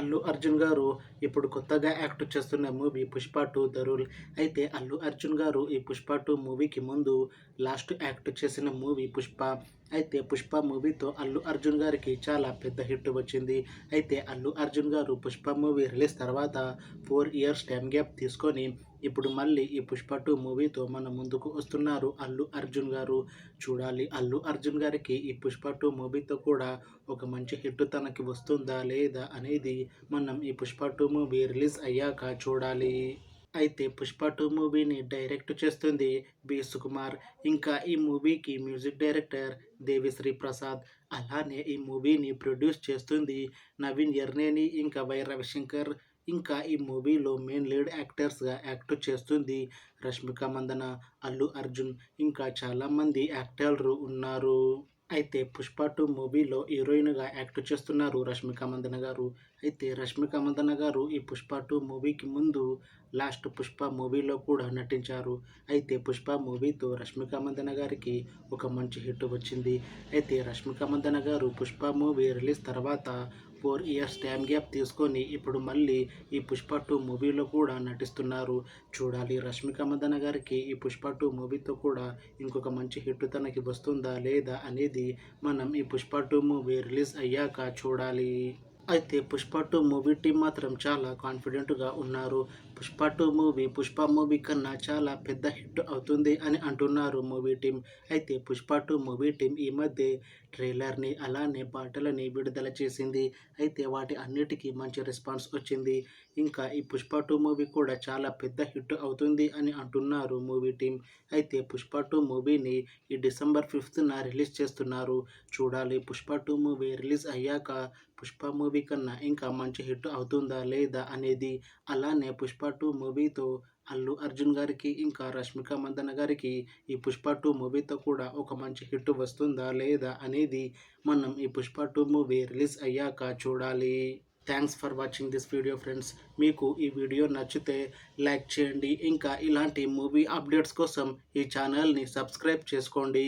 అల్లు అర్జున్ గారు ఇప్పుడు కొత్తగా యాక్ట్ చేస్తున్న మూవీ 'పుష్ప 2 ద రూల్'. అయితే అల్లు అర్జున్ గారు ఈ 'పుష్ప 2' మూవీకి ముందు లాస్ట్ యాక్ట్ చేసిన మూవీ 'పుష్ప'. అయితే 'పుష్ప' మూవీతో అల్లు అర్జున్ గారికి చాలా పెద్ద హిట్ వచ్చింది. అయితే అల్లు అర్జున్ గారు 'పుష్ప' మూవీ రిలీజ్ తర్వాత 4 ఇయర్స్ టైమ్ గ్యాప్ తీసుకొని ఇప్పుడు మళ్ళీ ఈ 'పుష్ప 2' మూవీతో మన ముందుకు వస్తున్నారు అల్లు అర్జున్ గారు. చూడాలి అల్లు అర్జున్ గారికి ఈ 'పుష్ప 2' మూవీతో కూడా ఒక మంచి హిట్ తనకి వస్తుందా లేదా అనేది మనం ఈ 'పుష్ప 2' మూవీ రిలీజ్ అయ్యాక చూడాలి. అయితే 'పుష్ప 2' మూవీని డైరెక్ట్ చేస్తుంది బి. సుకుమార్. ఇంకా ఈ మూవీకి మ్యూజిక్ డైరెక్టర్ దేవిశ్రీ ప్రసాద్. అలానే ఈ మూవీని ప్రొడ్యూస్ చేస్తుంది నవీన్ యర్నేని ఇంకా వై. రవిశంకర్. ఇంకా ఈ మూవీలో మెయిన్ లీడ్ యాక్టర్స్గా యాక్ట్ చేస్తుంది రష్మిక మందన, అల్లు అర్జున్ ఇంకా చాలామంది యాక్టర్లు ఉన్నారు. అయితే 'పుష్ప 2' మూవీలో హీరోయిన్‌గా యాక్ట్ చేస్తున్నారు రష్మిక మందన గారు. అయితే రష్మిక మందన గారు ఈ 'పుష్ప 2' మూవీకి ముందు లాస్ట్ 'పుష్ప' మూవీలో కూడా నటించారు. అయితే 'పుష్ప' మూవీతో రష్మిక మందన గారికి ఒక మంచి హిట్ వచ్చింది. అయితే రష్మిక మందన గారు 'పుష్ప' మూవీ రిలీజ్ తర్వాత 4 ఇయర్స్ టైమ్ గ్యాప్ తీసుకొని ఇప్పుడు మళ్ళీ ఈ 'పుష్ప 2' మూవీలో కూడా నటిస్తున్నారు. చూడాలి రష్మిక మందన గారికి ఈ 'పుష్ప 2' మూవీతో కూడా ఇంకొక మంచి హిట్ తనకి వస్తుందా లేదా అనేది మనం ఈ 'పుష్ప 2' మూవీ రిలీజ్ అయ్యాక చూడాలి. అయితే 'పుష్ప 2' మూవీ టీం మాత్రం చాలా కాన్ఫిడెంట్‌గా ఉన్నారు. 'పుష్ప 2' మూవీ 'పుష్ప' మూవీ కన్నా చాలా పెద్ద హిట్ అవుతుంది అని అంటున్నారు మూవీ టీం. అయితే 'పుష్ప 2' మూవీ టీం ఈ మధ్య ట్రైలర్‌ని అలానే పాటలని విడుదల చేసింది. అయితే వాటి అన్నిటికీ మంచి రెస్పాన్స్ వచ్చింది. ఇంకా ఈ 'పుష్ప 2' మూవీ కూడా చాలా పెద్ద హిట్ అవుతుంది అని అంటున్నారు మూవీ టీం. అయితే 'పుష్ప 2' మూవీని ఈ డిసెంబర్ 5న రిలీజ్ చేస్తున్నారు. చూడాలి 'పుష్ప 2' మూవీ రిలీజ్ అయ్యాక 'పుష్ప' మూవీ కన్నా ఇంకా మంచి హిట్ అవుతుందా లేదా అనేది. అలానే 'పుష్ప 2' మూవీతో అల్లు అర్జున్ గారికి ఇంకా రష్మిక మందన గారికి ఈ 'పుష్ప 2' మూవీతో కూడా ఒక మంచి హిట్ వస్తుందా లేదా అనేది మనం ఈ 'పుష్ప 2' మూవీ రిలీజ్ అయ్యాక చూడాలి. Thanks for watching this video friends. మీకు ఈ వీడియో నచ్చితే లైక్ చేయండి. ఇంకా ఇలాంటి మూవీ అప్డేట్స్ కోసం ఈ ఛానల్‌ని సబ్స్క్రైబ్ చేసుకోండి.